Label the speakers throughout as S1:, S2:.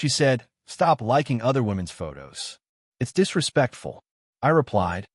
S1: She said, "Stop liking other women's photos. It's disrespectful." I replied,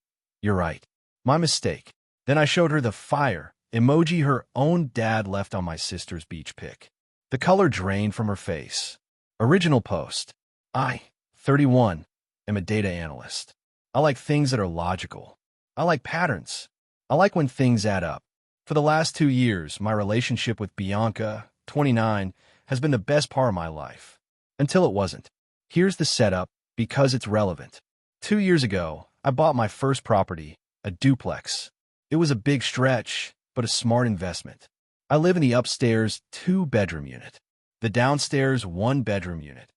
S1: "You're right. My mistake." Then I showed her the fire emoji her own dad left on my sister's beach pic. The color drained from her face. Original post. I, 31, am a data analyst. I like things that are logical. I like patterns. I like when things add up. For the last 2 years, my relationship with Bianca, 29, has been the best part of my life. Until it wasn't. Here's the setup, because it's relevant. 2 years ago, I bought my first property, a duplex. It was a big stretch, but a smart investment. I live in the upstairs 2-bedroom unit. The downstairs 1-bedroom unit.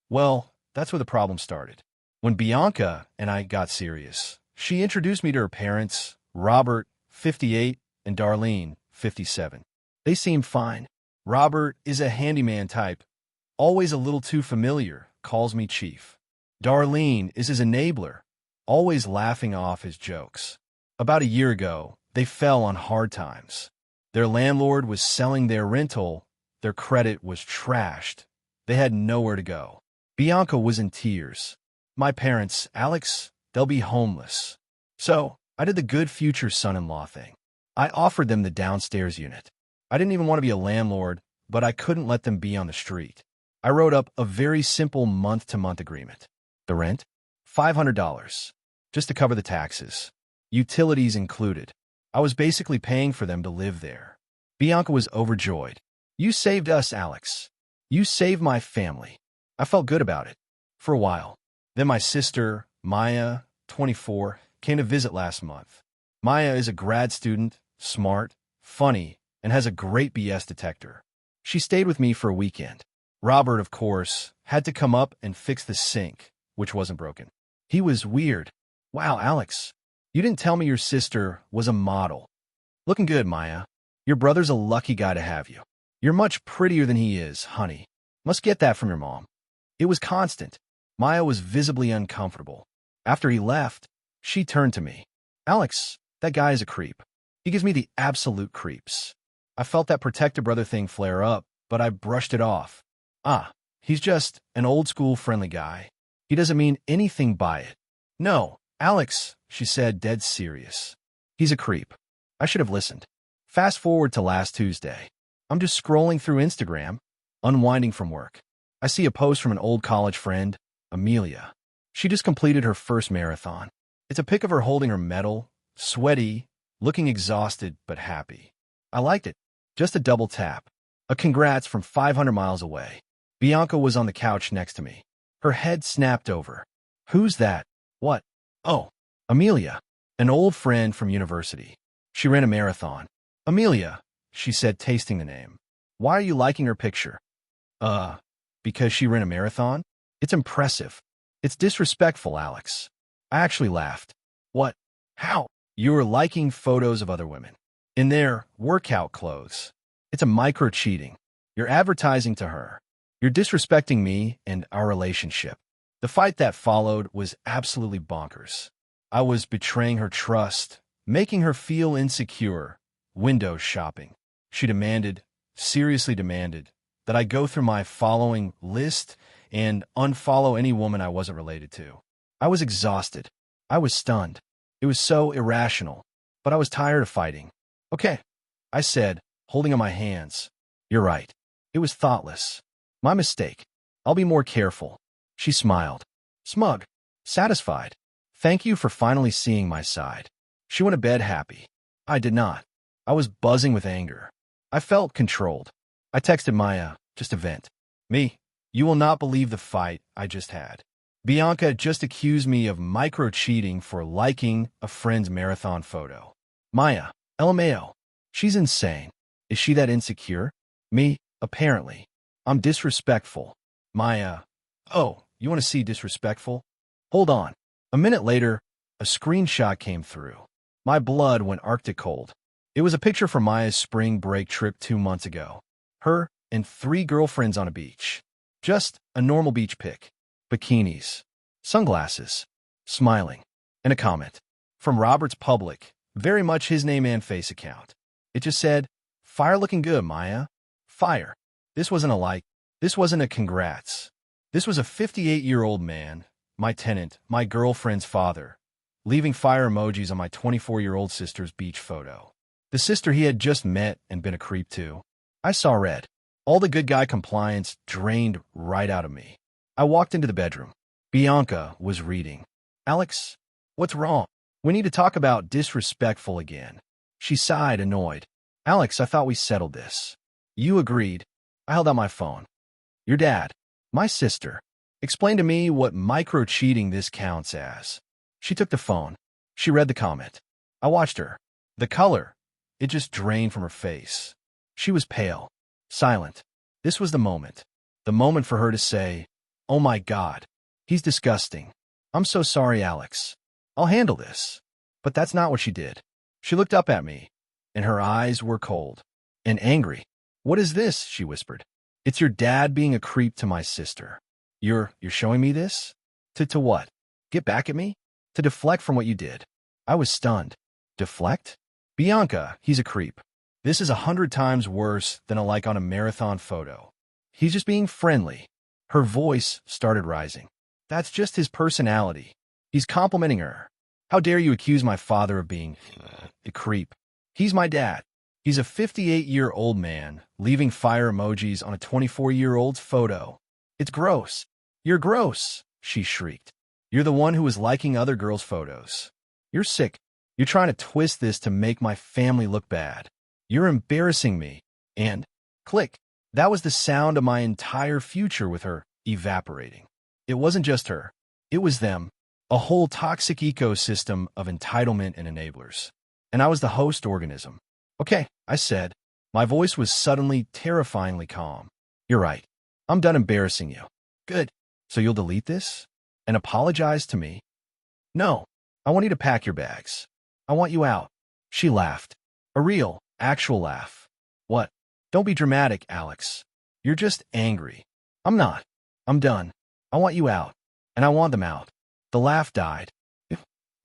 S1: Well, that's where the problem started. When Bianca and I got serious, she introduced me to her parents, Robert, 58, and Darlene, 57. They seemed fine. Robert is a handyman type, always a little too familiar, calls me chief. Darlene is his enabler, always laughing off his jokes. About a year ago, they fell on hard times. Their landlord was selling their rental, their credit was trashed. They had nowhere to go. Bianca was in tears. My parents, Alex, they'll be homeless. So, I did the good future son-in-law thing. I offered them the downstairs unit. I didn't even want to be a landlord, but I couldn't let them be on the street. I wrote up a very simple month-to-month agreement. The rent? $500, just to cover the taxes. Utilities included. I was basically paying for them to live there. Bianca was overjoyed. "You saved us, Alex. You saved my family." I felt good about it. For a while. Then my sister, Maya, 24, came to visit last month. Maya is a grad student, smart, funny, and has a great BS detector. She stayed with me for a weekend. Robert, of course, had to come up and fix the sink, which wasn't broken. He was weird. "Wow, Alex, you didn't tell me your sister was a model." "Looking good, Maya. Your brother's a lucky guy to have you. You're much prettier than he is, honey. Must get that from your mom." It was constant. Maya was visibly uncomfortable. After he left, she turned to me. "Alex, that guy is a creep. He gives me the absolute creeps." I felt that protective brother thing flare up, but I brushed it off. He's just an old-school friendly guy. He doesn't mean anything by it." "No, Alex," she said, dead serious. "He's a creep." I should have listened. Fast forward to last Tuesday. I'm just scrolling through Instagram, unwinding from work. I see a post from an old college friend, Amelia. She just completed her first marathon. It's a pic of her holding her medal, sweaty, looking exhausted but happy. I liked it. Just a double tap. A congrats from 500 miles away. Bianca was on the couch next to me. Her head snapped over. "Who's that?" "What?" "Oh, Amelia, an old friend from university. She ran a marathon." "Amelia," she said, tasting the name. "Why are you liking her picture?" Because she ran a marathon? It's impressive. It's disrespectful, Alex." I actually laughed. "What? How?" "You are liking photos of other women in their workout clothes. It's a micro-cheating. You're advertising to her. You're disrespecting me and our relationship." The fight that followed was absolutely bonkers. I was betraying her trust, making her feel insecure, window shopping. She demanded, seriously demanded, that I go through my following list and unfollow any woman I wasn't related to. I was exhausted. I was stunned. It was so irrational, but I was tired of fighting. "Okay," I said, holding on my hands. "You're right. It was thoughtless. My mistake. I'll be more careful." She smiled. Smug. Satisfied. "Thank you for finally seeing my side." She went to bed happy. I did not. I was buzzing with anger. I felt controlled. I texted Maya, just a vent. "Me, you will not believe the fight I just had. Bianca just accused me of micro-cheating for liking a friend's marathon photo." Maya, LMAO. "She's insane. Is she that insecure?" Me, "Apparently. I'm disrespectful." Maya, "Oh, you want to see disrespectful? Hold on." A minute later, a screenshot came through. My blood went Arctic cold. It was a picture from Maya's spring break trip 2 months ago. Her and 3 girlfriends on a beach. Just a normal beach pic. Bikinis. Sunglasses. Smiling. And a comment. From Robert's public, very much his name and face account. It just said, "Fire looking good, Maya. Fire." This wasn't a like. This wasn't a congrats. This was a 58-year-old man, my tenant, my girlfriend's father, leaving fire emojis on my 24-year-old sister's beach photo. The sister he had just met and been a creep to. I saw red. All the good guy compliance drained right out of me. I walked into the bedroom. Bianca was reading. Alex, what's wrong? We need to talk about disrespectful again. She sighed, annoyed. Alex, I thought we settled this. You agreed. I held out my phone. Your dad, my sister. Explain to me what micro-cheating this counts as. She took the phone. She read the comment. I watched her. The color, it just drained from her face. She was pale, silent. This was the moment. The moment for her to say, oh my God, he's disgusting. I'm so sorry, Alex. I'll handle this. But that's not what she did. She looked up at me, and her eyes were cold and angry. What is this? She whispered. It's your dad being a creep to my sister. You're showing me this? To what? Get back at me? To deflect from what you did. I was stunned. Deflect? Bianca, he's a creep. This is 100 times worse than a like on a marathon photo. He's just being friendly. Her voice started rising. That's just his personality. He's complimenting her. How dare you accuse my father of being a creep? He's my dad. He's a 58-year-old man leaving fire emojis on a 24-year-old's photo. It's gross. You're gross, she shrieked. You're the one who was liking other girls' photos. You're sick. You're trying to twist this to make my family look bad. You're embarrassing me. And, click, that was the sound of my entire future with her evaporating. It wasn't just her. It was them. A whole toxic ecosystem of entitlement and enablers. And I was the host organism. Okay, I said. My voice was suddenly terrifyingly calm. You're right. I'm done embarrassing you. Good. So you'll delete this? And apologize to me? No. I want you to pack your bags. I want you out. She laughed. A real, actual laugh. What? Don't be dramatic, Alex. You're just angry. I'm not. I'm done. I want you out. And I want them out. The laugh died.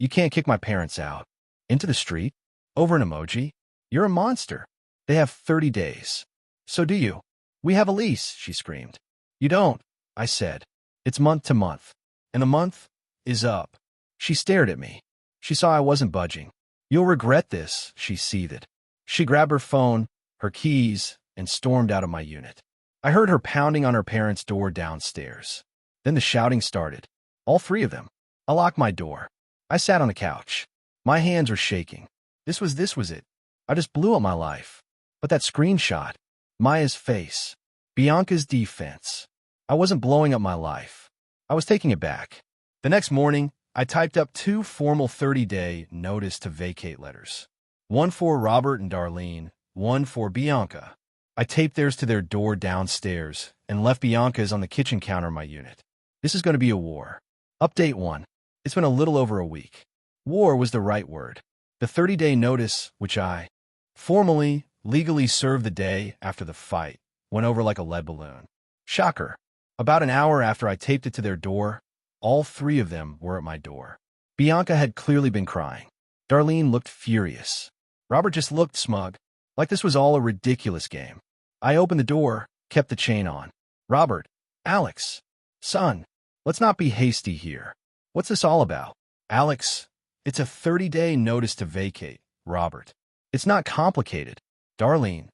S1: You can't kick my parents out. Into the street? Over an emoji? You're a monster. They have 30 days. So do you. We have a lease, she screamed. You don't, I said. It's month to month. And the month is up. She stared at me. She saw I wasn't budging. You'll regret this, she seethed. She grabbed her phone, her keys, and stormed out of my unit. I heard her pounding on her parents' door downstairs. Then the shouting started. All three of them. I locked my door. I sat on the couch. My hands were shaking. This was it. I just blew up my life. But that screenshot, Maya's face, Bianca's defense. I wasn't blowing up my life. I was taking it back. The next morning, I typed up 2 formal 30-day notice to vacate letters. One for Robert and Darlene, one for Bianca. I taped theirs to their door downstairs and left Bianca's on the kitchen counter in my unit. This is going to be a war. Update 1. It's been a little over a week. War was the right word. The 30-day notice, which I formally, legally served the day after the fight, went over like a lead balloon. Shocker. About an hour after I taped it to their door, all 3 of them were at my door. Bianca had clearly been crying. Darlene looked furious. Robert just looked smug, like this was all a ridiculous game. I opened the door, kept the chain on. Robert, Alex, son, let's not be hasty here. What's this all about? Alex, it's a 30-day notice to vacate. Robert, it's not complicated. Darlene,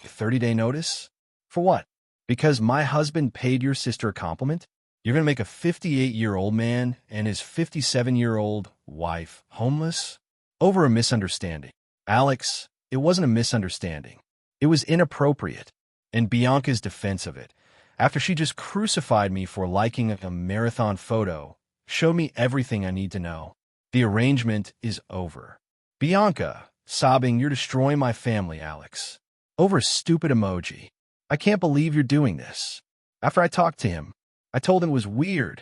S1: 30-day notice? For what? Because my husband paid your sister a compliment? You're going to make a 58-year-old man and his 57-year-old wife homeless? Over a misunderstanding. Alex, it wasn't a misunderstanding. It was inappropriate. And Bianca's defense of it, after she just crucified me for liking a marathon photo, showed me everything I need to know. The arrangement is over. Bianca, sobbing, you're destroying my family, Alex. Over a stupid emoji. I can't believe you're doing this. After I talked to him, I told him it was weird.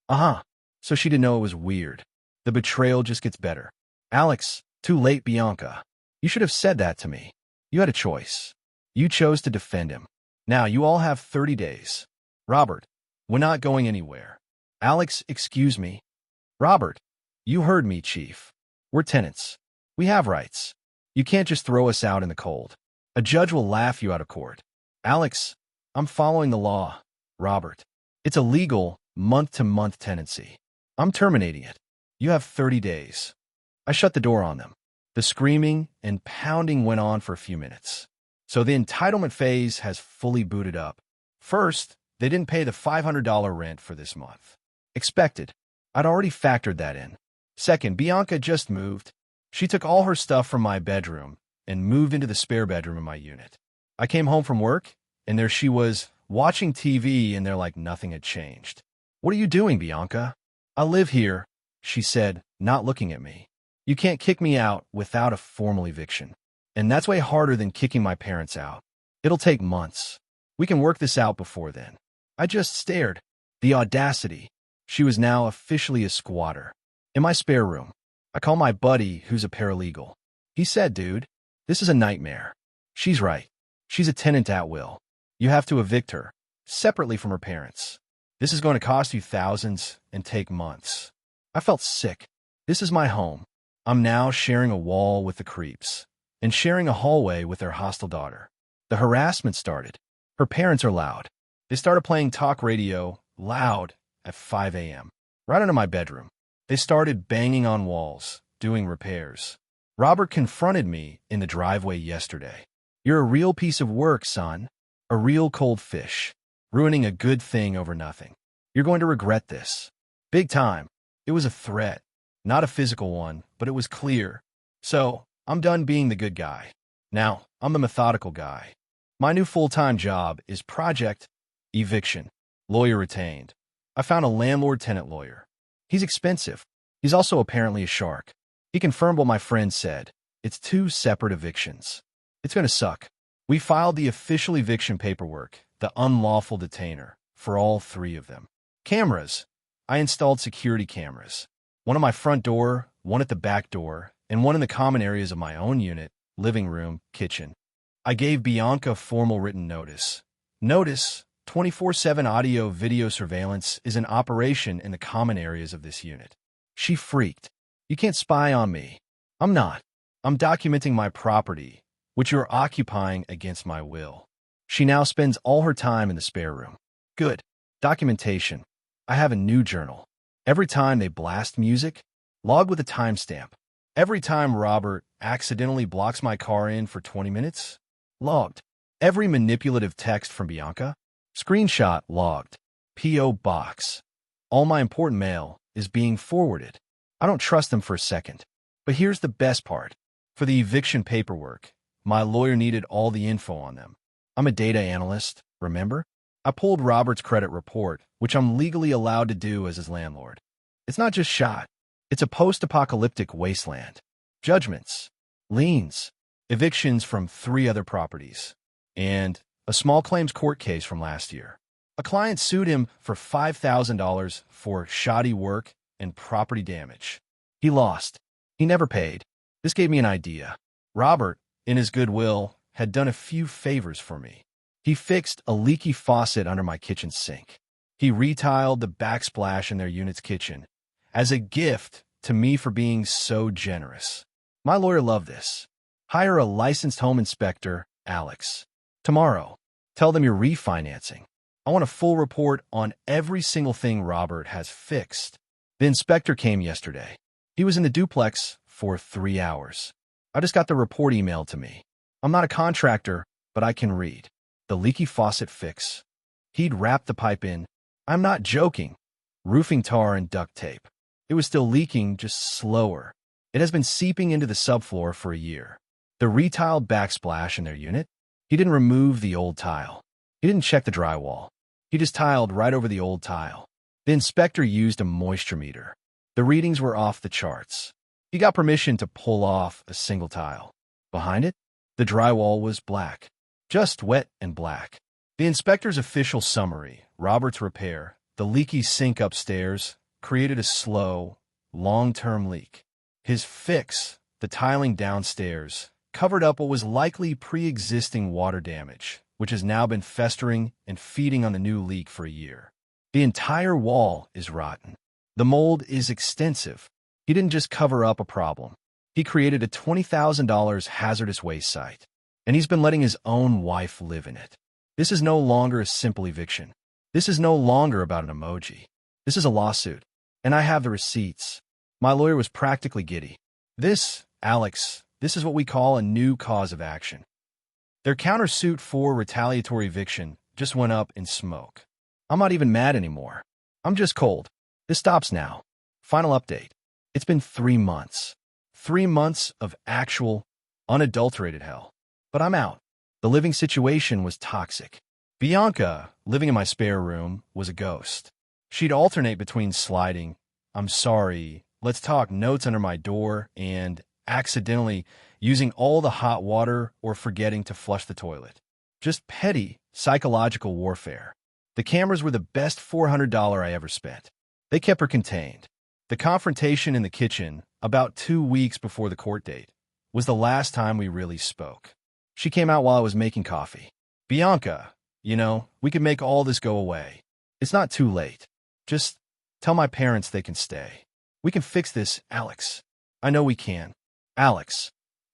S1: So she didn't know it was weird. The betrayal just gets better. Alex, too late, Bianca. You should have said that to me. You had a choice. You chose to defend him. Now you all have 30 days. Robert, we're not going anywhere. Alex, excuse me. Robert, you heard me, Chief. We're tenants. We have rights. You can't just throw us out in the cold. A judge will laugh you out of court. Alex, I'm following the law. Robert, It's a legal, month-to-month tenancy. I'm terminating it. You have 30 days. I shut the door on them. The screaming and pounding went on for a few minutes. So the entitlement phase has fully booted up. First, they didn't pay the $500 rent for this month. Expected. I'd already factored that in. Second, Bianca just moved. She took all her stuff from my bedroom and moved into the spare bedroom in my unit. I came home from work, and there she was, watching TV, and there like nothing had changed. "What are you doing, Bianca?" "I live here," she said, not looking at me. "You can't kick me out without a formal eviction. And that's way harder than kicking my parents out. It'll take months. We can work this out before then." I just stared. The audacity. She was now officially a squatter. In my spare room, I call my buddy, who's a paralegal. He said, "Dude, this is a nightmare." She's right. She's a tenant at will. You have to evict her, separately from her parents. This is going to cost you thousands and take months. I felt sick. This is my home. I'm now sharing a wall with the creeps and sharing a hallway with their hostile daughter. The harassment started. Her parents are loud. They started playing talk radio, loud, at 5 a.m., right under my bedroom. They started banging on walls, doing repairs. Robert confronted me in the driveway yesterday. "You're a real piece of work, son. A real cold fish. Ruining a good thing over nothing. You're going to regret this." Big time. It was a threat. Not a physical one, but it was clear. So, I'm done being the good guy. Now, I'm the methodical guy. My new full-time job is project eviction. Lawyer retained. I found a landlord-tenant lawyer. He's expensive. He's also apparently a shark. He confirmed what my friend said. It's 2 separate evictions. It's going to suck. We filed the official eviction paperwork, the unlawful detainer, for all 3 of them. Cameras. I installed security cameras. One at my front door, one at the back door, and one in the common areas of my own unit, living room, kitchen. I gave Bianca formal written notice. Notice: 24/7 audio-video surveillance is in operation in the common areas of this unit. She freaked. "You can't spy on me." "I'm not. I'm documenting my property, which you're occupying against my will." She now spends all her time in the spare room. Good. Documentation. I have a new journal. Every time they blast music, log with a timestamp. Every time Robert accidentally blocks my car in for 20 minutes, logged. Every manipulative text from Bianca, screenshot, logged. P.O. Box. All my important mail is being forwarded. I don't trust them for a second. But here's the best part. For the eviction paperwork, my lawyer needed all the info on them. I'm a data analyst, remember? I pulled Robert's credit report, which I'm legally allowed to do as his landlord. It's not just shot. It's a post-apocalyptic wasteland. Judgments, liens, evictions from 3 other properties, and a small claims court case from last year. A client sued him for $5,000 for shoddy work and property damage. He lost. He never paid. This gave me an idea. Robert, in his goodwill, had done a few favors for me. He fixed a leaky faucet under my kitchen sink. He retiled the backsplash in their unit's kitchen as a gift to me for being so generous. My lawyer loved this. Hire a licensed home inspector, Alex. Tomorrow. Tell them you're refinancing. I want a full report on every single thing Robert has fixed. The inspector came yesterday. He was in the duplex for 3 hours. I just got the report emailed to me. I'm not a contractor, but I can read. The leaky faucet fix. He'd wrapped the pipe in. I'm not joking. Roofing tar and duct tape. It was still leaking, just slower. It has been seeping into the subfloor for a year. The retiled backsplash in their unit. He didn't remove the old tile. He didn't check the drywall. He just tiled right over the old tile. The inspector used a moisture meter. The readings were off the charts. He got permission to pull off a single tile. Behind it, the drywall was black. Just wet and black. The inspector's official summary: Robert's repair, the leaky sink upstairs, created a slow, long-term leak. His fix, the tiling downstairs, covered up what was likely pre-existing water damage, which has now been festering and feeding on the new leak for a year. The entire wall is rotten. The mold is extensive. He didn't just cover up a problem. He created a $20,000 hazardous waste site, and he's been letting his own wife live in it. This is no longer a simple eviction. This is no longer about an emoji. This is a lawsuit. And I have the receipts. My lawyer was practically giddy. This, Alex, this is what we call a new cause of action. Their countersuit for retaliatory eviction just went up in smoke. I'm not even mad anymore. I'm just cold. This stops now. Final update. It's been 3 months. 3 months of actual, unadulterated hell. But I'm out. The living situation was toxic. Bianca, living in my spare room, was a ghost. She'd alternate between sliding, "I'm sorry, let's talk" notes under my door, and accidentally using all the hot water or forgetting to flush the toilet. Just petty, psychological warfare. The cameras were the best $400 I ever spent. They kept her contained. The confrontation in the kitchen, about 2 weeks before the court date, was the last time we really spoke. She came out while I was making coffee. "Bianca, we could make all this go away. It's not too late. Just tell my parents they can stay. We can fix this, Alex. I know we can. Alex."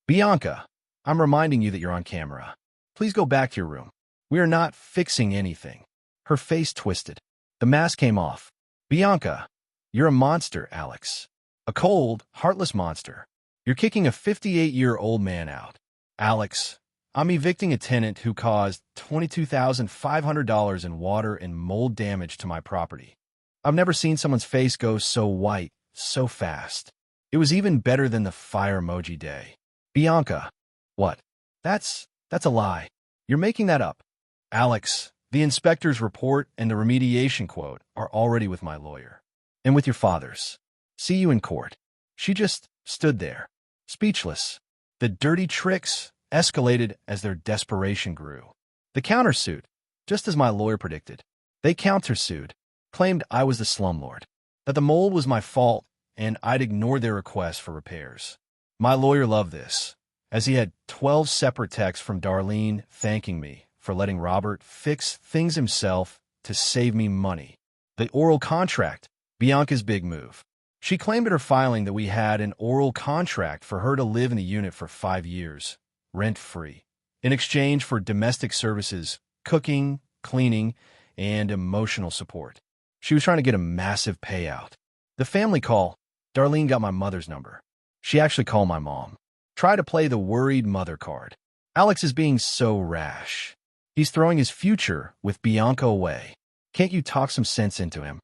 S1: "Bianca, I'm reminding you that you're on camera. Please go back to your room. We are not fixing anything." Her face twisted. The mask came off. "Bianca, you're a monster, Alex. A cold, heartless monster. You're kicking a 58-year-old man out. Alex, I'm evicting a tenant who caused $22,500 in water and mold damage to my property. I've never seen someone's face go so white, so fast. It was even better than the fire emoji day." "Bianca." "What? That's a lie. You're making that up." "Alex, the inspector's report and the remediation quote are already with my lawyer. And with your father's. See you in court." She just stood there, speechless. The dirty tricks escalated as their desperation grew. The countersuit, just as my lawyer predicted. They countersued, claimed I was the slumlord, that the mold was my fault, and I'd ignored their requests for repairs. My lawyer loved this, as he had 12 separate texts from Darlene thanking me for letting Robert fix things himself to save me money. The oral contract, Bianca's big move. She claimed in her filing that we had an oral contract for her to live in the unit for 5 years, rent-free, in exchange for domestic services, cooking, cleaning, and emotional support. She was trying to get a massive payout. The family call, Darlene got my mother's number. She actually called my mom. Try to play the worried mother card. Alex is being so rash. He's throwing his future with Bianca away. Can't you talk some sense into him?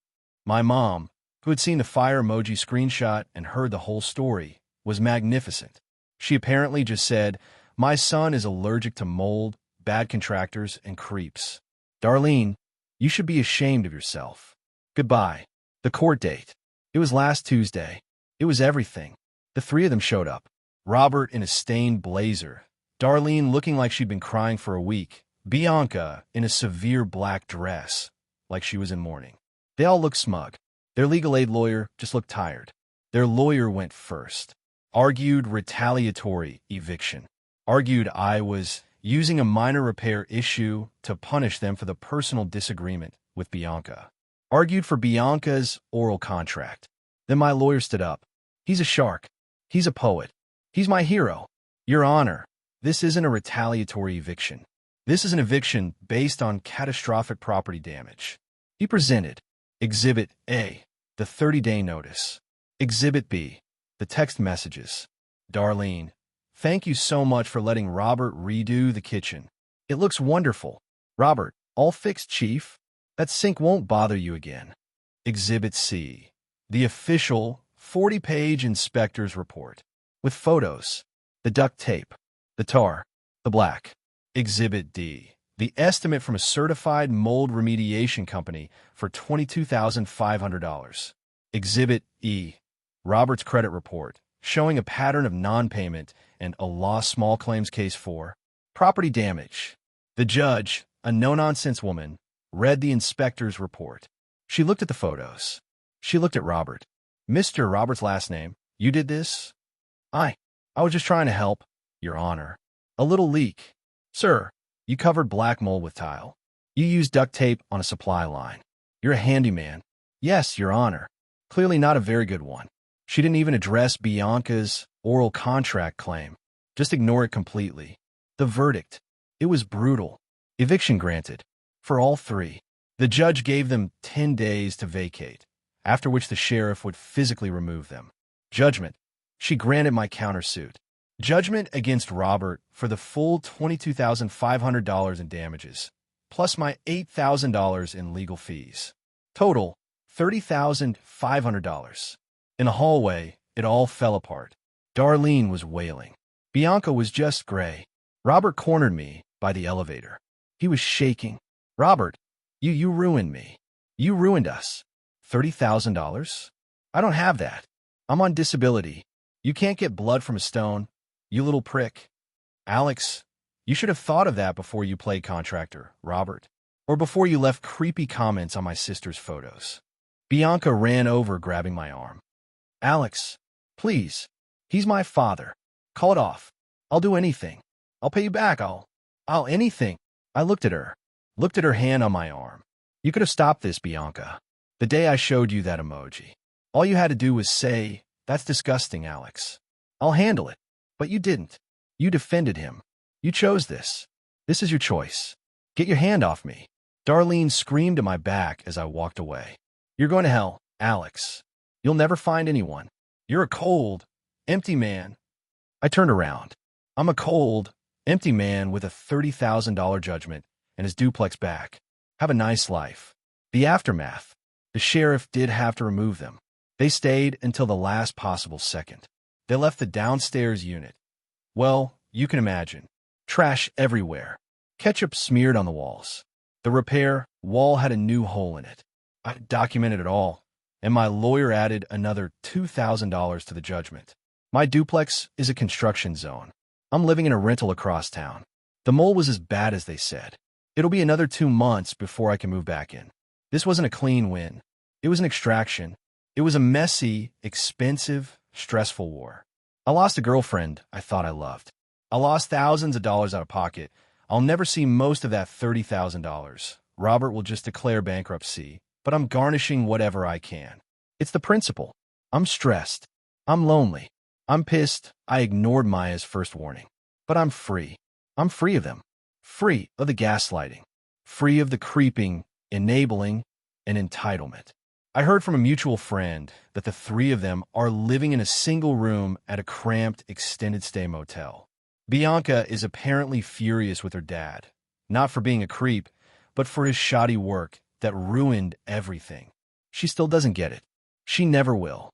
S1: My mom, who had seen the fire emoji screenshot and heard the whole story, was magnificent. She apparently just said, "My son is allergic to mold, bad contractors, and creeps. Darlene, you should be ashamed of yourself. Goodbye." The court date. It was last Tuesday. It was everything. The 3 of them showed up. Robert in a stained blazer. Darlene looking like she'd been crying for a week. Bianca in a severe black dress, like she was in mourning. They all looked smug. Their legal aid lawyer just looked tired. Their lawyer went first. Argued retaliatory eviction. Argued I was using a minor repair issue to punish them for the personal disagreement with Bianca. Argued for Bianca's oral contract. Then my lawyer stood up. "He's a shark. He's a poet. He's my hero. Your Honor, this isn't a retaliatory eviction. This is an eviction based on catastrophic property damage." He presented Exhibit A, the 30-day notice. Exhibit B, the text messages. "Darlene, thank you so much for letting Robert redo the kitchen. It looks wonderful. Robert, all fixed, Chief. That sink won't bother you again." Exhibit C, the official 40-page inspector's report, with photos, the duct tape, the tar, the black. Exhibit D, the estimate from a certified mold remediation company for $22,500. Exhibit E, Robert's credit report, showing a pattern of non-payment and a lost small claims case for property damage. The judge, a no-nonsense woman, read the inspector's report. She looked at the photos. She looked at Robert. "Mr. Robert's last name, you did this?" I was just trying to help, Your Honor. A little leak. Sir, you covered black mold with tile. You used duct tape on a supply line. You're a handyman." "Yes, Your Honor." Clearly not a very good one. She didn't even address Bianca's oral contract claim. Just ignore it completely. The verdict. It was brutal. Eviction granted. For all 3. The judge gave them 10 days to vacate, after which the sheriff would physically remove them. Judgment. She granted my countersuit. Judgment against Robert for the full $22,500 in damages, plus my $8,000 in legal fees. Total, $30,500. In the hallway, it all fell apart. Darlene was wailing. Bianca was just gray. Robert cornered me by the elevator. He was shaking. Robert, you ruined me. You ruined us. $30,000? I don't have that. I'm on disability. You can't get blood from a stone, you little prick. Alex, you should have thought of that before you played contractor, Robert. Or before you left creepy comments on my sister's photos. Bianca ran over, grabbing my arm. Alex, please. He's my father. Call it off. I'll do anything. I'll pay you back. I'll anything. I looked at her hand on my arm. You could have stopped this, Bianca. The day I showed you that emoji. All you had to do was say, "That's disgusting, Alex. I'll handle it." But you didn't. You defended him. You chose this. This is your choice. Get your hand off me. Darlene screamed at my back as I walked away. You're going to hell, Alex. You'll never find anyone. You're a cold, empty man. I turned around. I'm a cold, empty man with a $30,000 judgment and his duplex back. Have a nice life. The aftermath. The sheriff did have to remove them. They stayed until the last possible second. They left the downstairs unit. Well, you can imagine. Trash everywhere. Ketchup smeared on the walls. The repair wall had a new hole in it. I documented it all, and my lawyer added another $2,000 to the judgment. My duplex is a construction zone. I'm living in a rental across town. The mole was as bad as they said. It'll be another 2 months before I can move back in. This wasn't a clean win. It was an extraction. It was a messy, expensive, stressful war. I lost a girlfriend I thought I loved. I lost thousands of dollars out of pocket. I'll never see most of that $30,000. Robert will just declare bankruptcy, but I'm garnishing whatever I can. It's the principle. I'm stressed. I'm lonely. I'm pissed I ignored Maya's first warning. But I'm free. I'm free of them. Free of the gaslighting. Free of the creeping, enabling, and entitlement. I heard from a mutual friend that the 3 of them are living in a single room at a cramped extended stay motel. Bianca is apparently furious with her dad, not for being a creep, but for his shoddy work that ruined everything. She still doesn't get it. She never will.